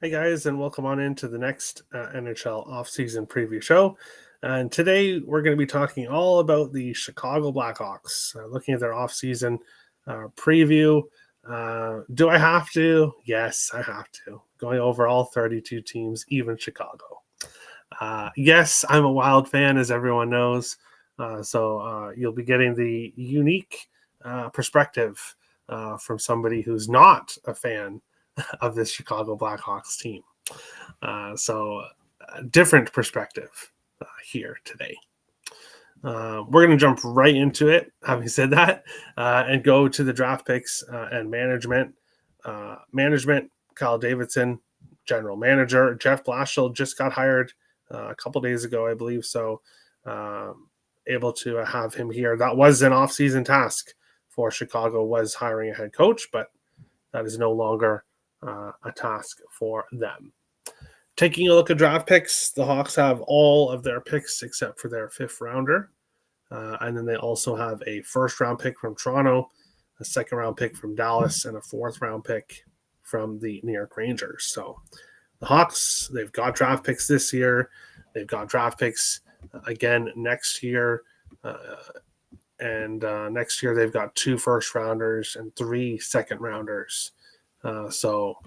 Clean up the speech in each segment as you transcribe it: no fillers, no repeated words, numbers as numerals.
Hey guys, and welcome on into the next NHL offseason preview show. And today we're going to be talking all about the Chicago Blackhawks, looking at their offseason preview. Do I have to? Yes, I have to. Going over all 32 teams, even Chicago. Yes, I'm a Wild fan, as everyone knows. So you'll be getting the unique perspective from somebody who's not a fan of this Chicago Blackhawks team. So a different perspective here today. We're going to jump right into it, having said that, and go to the draft picks and management. Kyle Davidson, general manager. Jeff Blashill just got hired a couple days ago, I believe. So able to have him here. That was an off-season task for Chicago, was hiring a head coach, but that is no longer a task for them. Taking a look at draft picks, the Hawks have all of their picks except for their fifth rounder. And then they also have a first-round pick from Toronto, a second-round pick from Dallas, and a fourth-round pick from the New York Rangers. So the Hawks, they've got draft picks this year. They've got draft picks again next year. And next year they've got 2 first-rounders and 3 second-rounders. So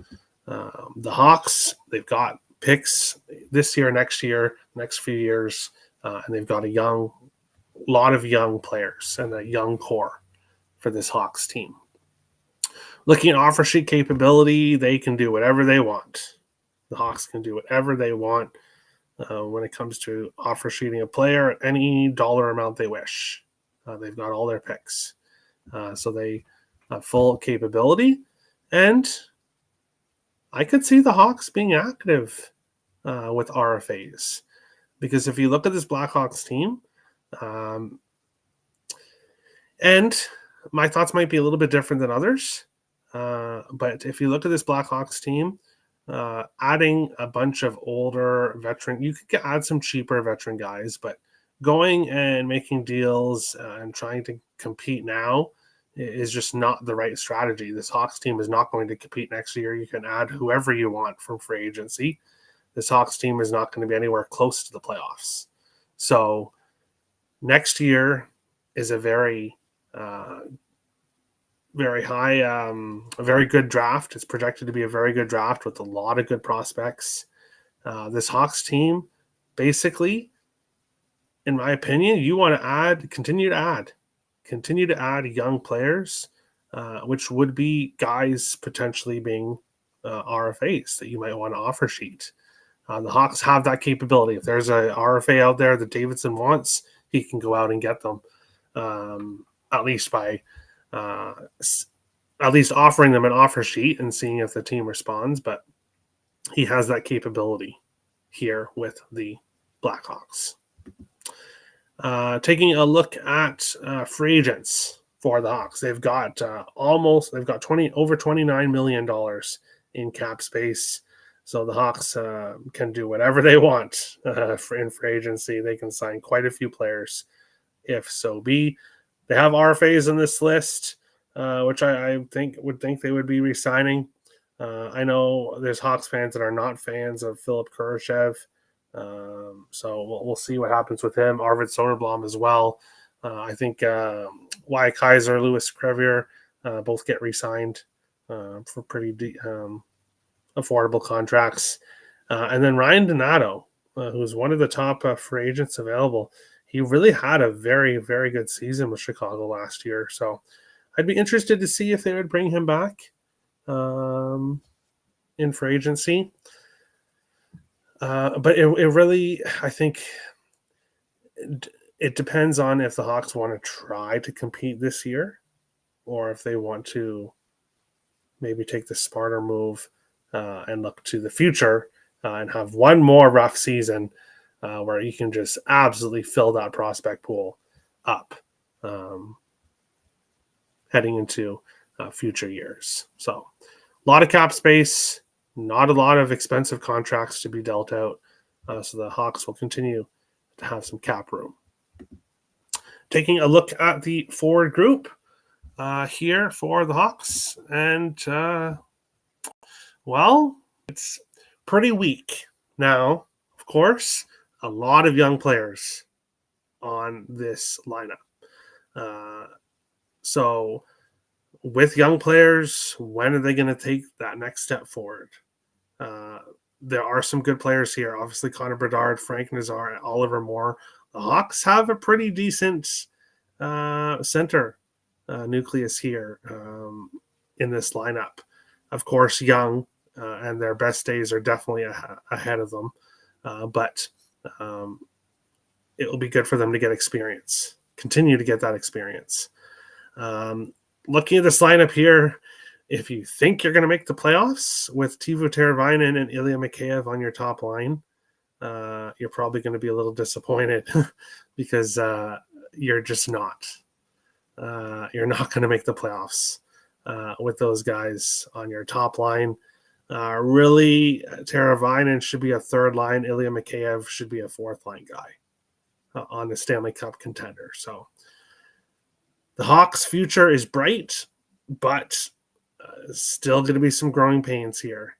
the Hawks, they've got picks this year, next few years, and they've got a lot of young players and a young core for this Hawks team. Looking at offer sheet capability, they can do whatever they want. The Hawks can do whatever they want when it comes to offer sheeting a player at any dollar amount they wish. They've got all their picks. So they have full capability. And I could see the Hawks being active with RFAs. Because if you look at this Blackhawks team, and my thoughts might be a little bit different than others, but if you look at this Blackhawks team, adding a bunch of older veteran, you could add some cheaper veteran guys, but going and making deals and trying to compete now is just not the right strategy. This Hawks team is not going to compete next year. You can add whoever you want from free agency. This Hawks team is not going to be anywhere close to the playoffs. So next year is a very high, a very good draft. It's projected to be a very good draft with a lot of good prospects. This Hawks team, basically, in my opinion, you want to continue to add young players, which would be guys potentially being RFAs that you might want to offer sheet. The Hawks have that capability. If there's a RFA out there that Davidson wants, he can go out and get them, at least offering them an offer sheet and seeing if the team responds. But he has that capability here with the Blackhawks. Taking a look at free agents for the Hawks, they've got over $29 million in cap space. So the Hawks can do whatever they want in free agency. They can sign quite a few players, if so be. They have RFAs on this list, which I would think they would be re-signing. I know there's Hawks fans that are not fans of Philip Kurashev. So we'll see what happens with him. Arvid Soderblom as well. I think Wyatt Kaiser, Louis Crevier both get re-signed for pretty affordable contracts. And then Ryan Donato, who's one of the top free agents available. He really had a very, very good season with Chicago last year. So I'd be interested to see if they would bring him back in free agency. But it really, I think it depends on if the Hawks want to try to compete this year or if they want to maybe take the smarter move and look to the future and have one more rough season where you can just absolutely fill that prospect pool up heading into future years. So a lot of cap space, not a lot of expensive contracts to be dealt out. So the Hawks will continue to have some cap room. Taking a look at the forward group here for the Hawks. And, it's pretty weak. Now, of course, a lot of young players on this lineup. So with young players, when are they going to take that next step forward? There are some good players here. Obviously, Connor Bedard, Frank Nazar, Oliver Moore. The Hawks have a pretty decent center nucleus here in this lineup. Of course, young, and their best days are definitely ahead of them. But it will be good for them to get experience, continue to get that experience. Looking at this lineup here, if you think you're going to make the playoffs with Teuvo Teravainen and Ilya Mikheyev on your top line, you're probably going to be a little disappointed because you're just not. You're not going to make the playoffs with those guys on your top line. Really, Teravainen should be a third line. Ilya Mikheyev should be a fourth line guy on the Stanley Cup contender. So the Hawks' future is bright, but still going to be some growing pains here.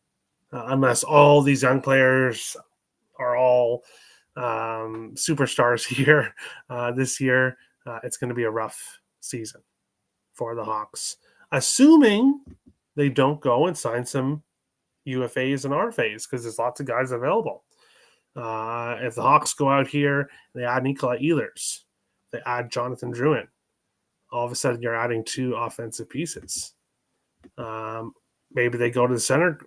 Unless all these young players are all superstars here this year, it's going to be a rough season for the Hawks. Assuming they don't go and sign some UFAs and RFAs, because there's lots of guys available. If the Hawks go out here, they add Nikolai Ehlers, they add Jonathan Drouin, all of a sudden you're adding two offensive pieces. Maybe they go to the center.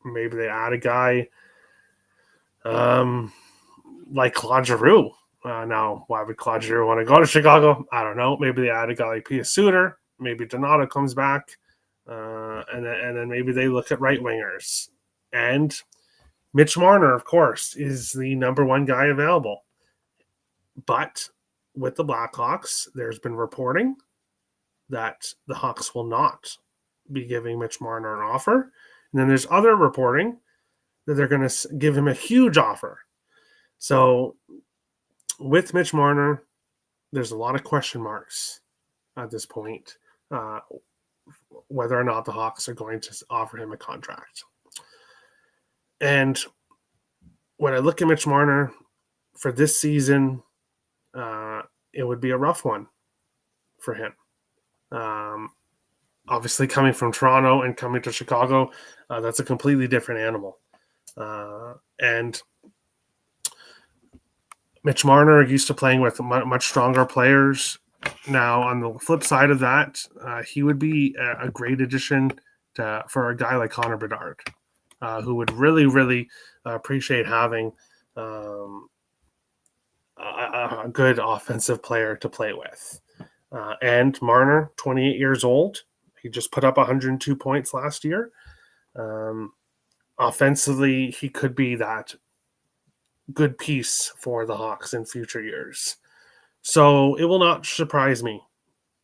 Maybe they add a guy like Claude Giroux. Now, why would Claude Giroux want to go to Chicago? I don't know. Maybe they add a guy like Pia Suter. Maybe Donato comes back. And then maybe they look at right wingers. And Mitch Marner, of course, is the number one guy available. But with the Blackhawks, there's been reporting that the Hawks will not be giving Mitch Marner an offer. And then there's other reporting that they're going to give him a huge offer. So with Mitch Marner, there's a lot of question marks at this point, whether or not the Hawks are going to offer him a contract. And when I look at Mitch Marner for this season, it would be a rough one for him. Obviously, coming from Toronto and coming to Chicago, that's a completely different animal. And Mitch Marner used to playing with much stronger players. Now, on the flip side of that, he would be a great addition for a guy like Connor Bedard, who would really, really appreciate having a good offensive player to play with. And Marner, 28 years old, he just put up 102 points last year. Offensively, he could be that good piece for the Hawks in future years. So it will not surprise me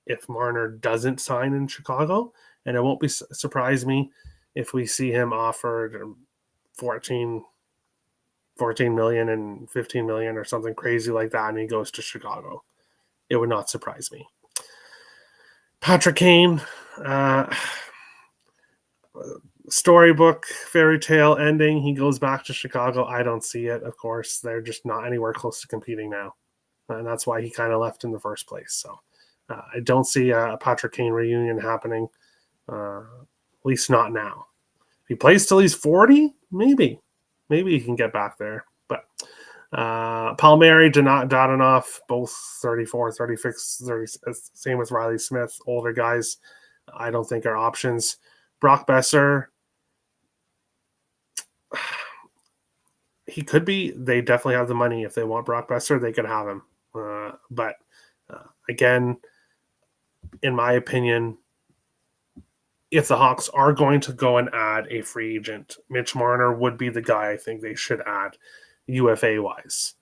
if Marner doesn't sign in Chicago, and it won't surprise me if we see him offered 14 million and 15 million or something crazy like that, and he goes to Chicago. It would not surprise me. Patrick Kane, storybook, fairy tale ending. He goes back to Chicago. I don't see it, of course. They're just not anywhere close to competing now. And that's why he kind of left in the first place. So I don't see a Patrick Kane reunion happening, at least not now. If he plays till he's 40, maybe he can get back there. But Palmieri, Dadonov, both 34, 36, 30, same with Riley Smith, older guys, I don't think are options. Brock Besser, he could be. They definitely have the money. If they want Brock Besser, they could have him. But again, in my opinion, if the Hawks are going to go and add a free agent, Mitch Marner would be the guy I think they should add UFA-wise,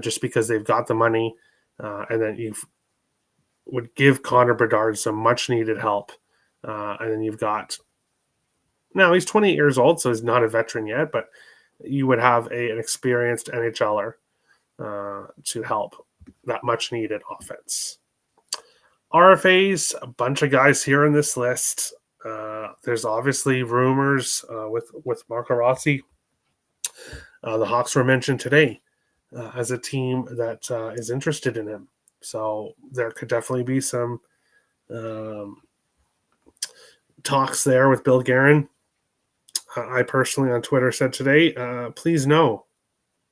just because they've got the money, and then you would give Connor Bedard some much-needed help. And then you've got – now, he's 28 years old, so he's not a veteran yet, but you would have an experienced NHLer to help that much-needed offense. RFAs, a bunch of guys here in this list. There's obviously rumors with Marco Rossi The Hawks were mentioned today as a team that is interested in him. So there could definitely be some talks there with Bill Guerin. I personally on Twitter said today, please no.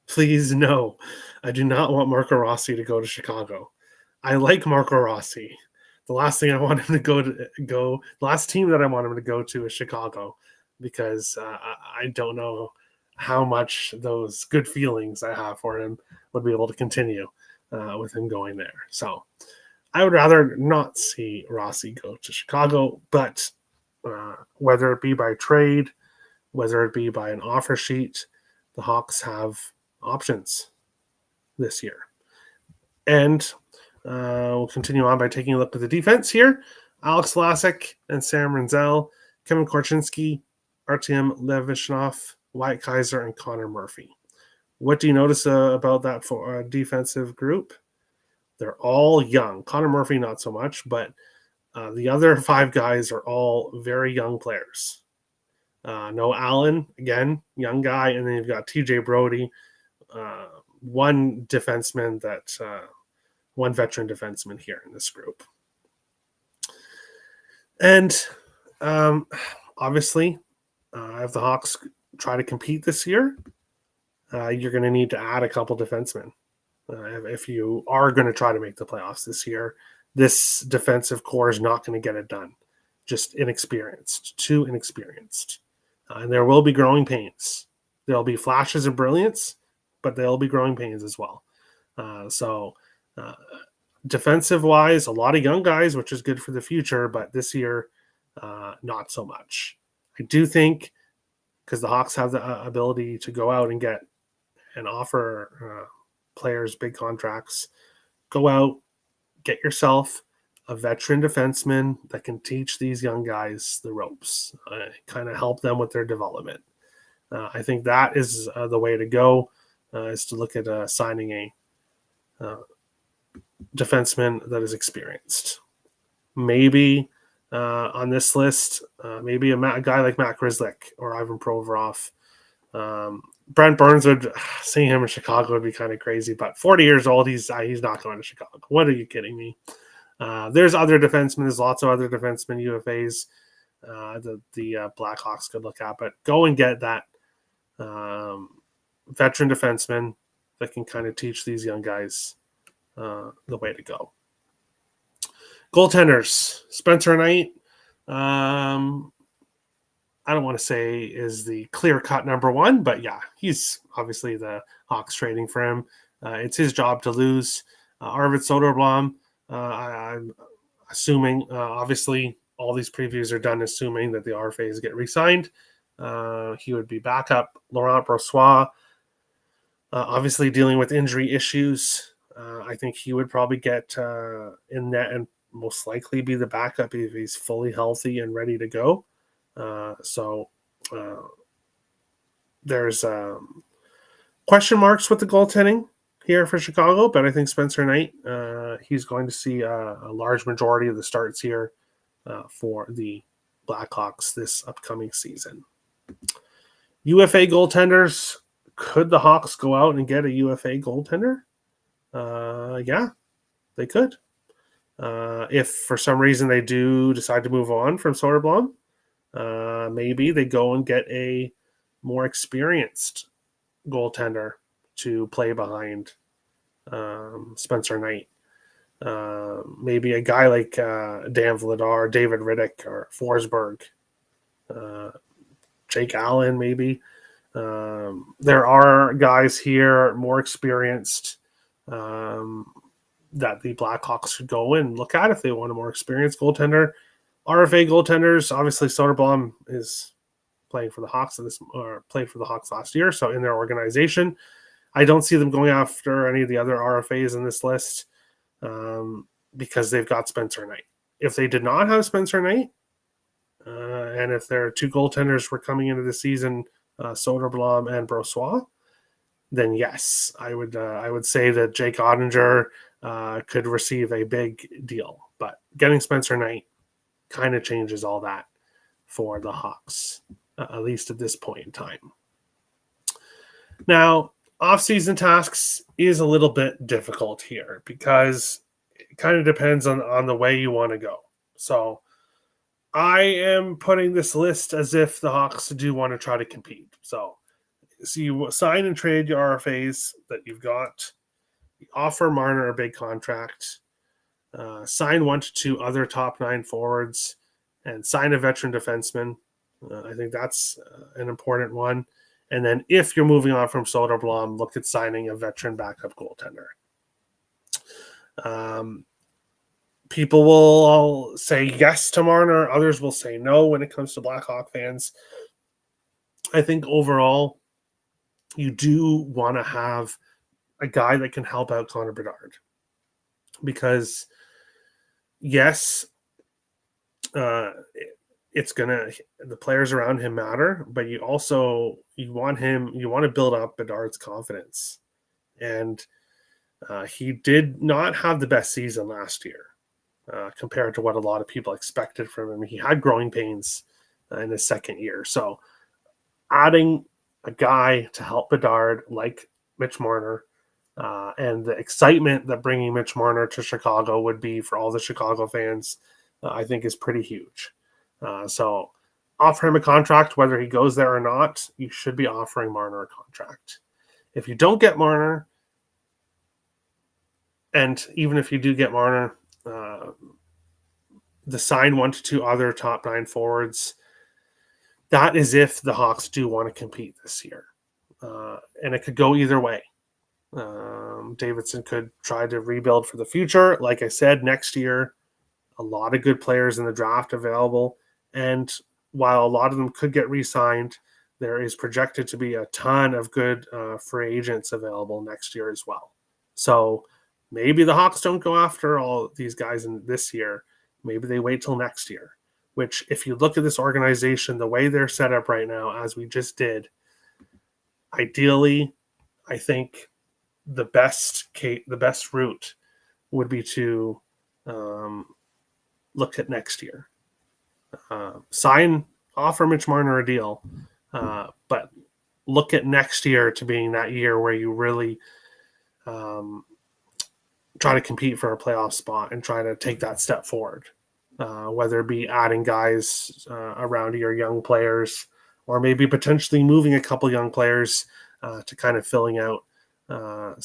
Please no. I do not want Marco Rossi to go to Chicago. I like Marco Rossi. The last thing I want him to the last team that I want him to go to is Chicago, because I don't know how much those good feelings I have for him would be able to continue with him going there. So I would rather not see Rossi go to Chicago, but whether it be by trade, whether it be by an offer sheet, the Hawks have options this year. And we'll continue on by taking a look at the defense here. Alex Vlasic and Sam Renzel, Kevin Korchinski, Artem Levishnov, Wyatt Kaiser, and Connor Murphy. What do you notice about that for a defensive group? They're all young. Connor Murphy, not so much, but the other 5 guys are all very young players. Noah Allen, again, young guy, and then you've got TJ Brody, one veteran defenseman here in this group. And obviously, if the Hawks try to compete this year, you're going to need to add a couple defensemen. If you are going to try to make the playoffs this year, this defensive core is not going to get it done. Just too inexperienced. And there will be growing pains. There'll be flashes of brilliance, but there'll be growing pains as well. Defensive-wise, a lot of young guys, which is good for the future, but this year, not so much. I do think, because the Hawks have the ability to go out and get and offer players big contracts, go out, get yourself a veteran defenseman that can teach these young guys the ropes, kind of help them with their development. I think that is the way to go, is to look at signing a defenseman that is experienced. Maybe on this list, maybe a guy like Matt Grzelcyk or Ivan Provorov. Brent Burns, seeing him in Chicago would be kind of crazy, but 40 years old, he's not going to Chicago. What are you kidding me? There's other defensemen. There's lots of other defensemen, UFAs, the Blackhawks could look at, but go and get that veteran defenseman that can kind of teach these young guys the way to go. Goaltenders, Spencer Knight, I don't want to say is the clear-cut number one, but yeah, he's obviously the Hawks trading for him. It's his job to lose. Arvid Soderblom, I'm assuming, obviously, all these previews are done assuming that the RFAs get re-signed. He would be backup. Laurent Brossoit, obviously dealing with injury issues. I think he would probably get in net and most likely be the backup if he's fully healthy and ready to go. There's question marks with the goaltending here for Chicago, but I think Spencer Knight, he's going to see a large majority of the starts here for the Blackhawks this upcoming season. UFA goaltenders, could the Hawks go out and get a UFA goaltender? Yeah, they could. If for some reason they do decide to move on from Soderblom, maybe they go and get a more experienced goaltender to play behind Spencer Knight. Maybe a guy like Dan Vladar, David Riddick, or Forsberg, Jake Allen, maybe. There are guys here more experienced that the Blackhawks should go and look at if they want a more experienced goaltender. RFA goaltenders, obviously Soderblom is playing for the Hawks played for the Hawks last year, so in their organization. I don't see them going after any of the other RFAs in this list because they've got Spencer Knight. If they did not have Spencer Knight, and if their two goaltenders were coming into the season, Soderblom and Brossoit, then yes, I would say that Jake Ottinger could receive a big deal. But getting Spencer Knight kind of changes all that for the Hawks, at least at this point in time. Now, off-season tasks is a little bit difficult here because it kind of depends on the way you want to go. So I am putting this list as if the Hawks do want to try to compete. So you sign and trade your RFAs that you've got, you offer Marner a big contract, sign 1 to 2 other top 9 forwards, and sign a veteran defenseman. I think that's an important one. And then if you're moving on from Soderblom, look at signing a veteran backup goaltender. People will all say yes to Marner. Others will say no when it comes to Blackhawk fans. I think overall, you do want to have a guy that can help out Connor Bedard. Because, yes, it's gonna, the players around him matter, but you want to build up Bedard's confidence. And he did not have the best season last year compared to what a lot of people expected from him. He had growing pains in his second year. So adding a guy to help Bedard like Mitch Marner and the excitement that bringing Mitch Marner to Chicago would be for all the Chicago fans, I think is pretty huge. So offer him a contract, whether he goes there or not. You should be offering Marner a contract. If you don't get Marner, and even if you do get Marner, the sign 1 to 2 other top 9 forwards, that is if the Hawks do want to compete this year. And it could go either way. Davidson could try to rebuild for the future. Like I said, next year, a lot of good players in the draft available. And while a lot of them could get re-signed, there is projected to be a ton of good free agents available next year as well. So maybe the Hawks don't go after all these guys in this year. Maybe they wait till next year, which if you look at this organization, the way they're set up right now, as we just did, ideally, I think the best route would be to look at next year. Offer Mitch Marner a deal, but look at next year to being that year where you really try to compete for a playoff spot and try to take that step forward, whether it be adding guys around your young players or maybe potentially moving a couple young players to kind of filling out your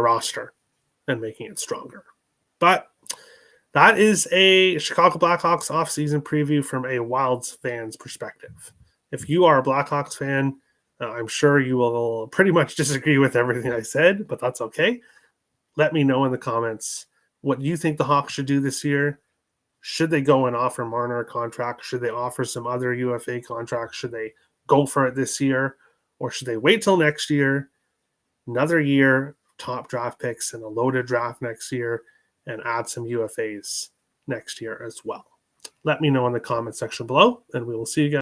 roster and making it stronger. But that is a Chicago Blackhawks offseason preview from a Wilds fan's perspective. If you are a Blackhawks fan, I'm sure you will pretty much disagree with everything I said, but that's okay. Let me know in the comments what you think the Hawks should do this year. Should they go and offer Marner a contract? Should they offer some other UFA contracts? Should they go for it this year? Or should they wait till next year, another year, top draft picks and a loaded draft next year, and add some UFAs next year as well? Let me know in the comment section below, and we will see you guys.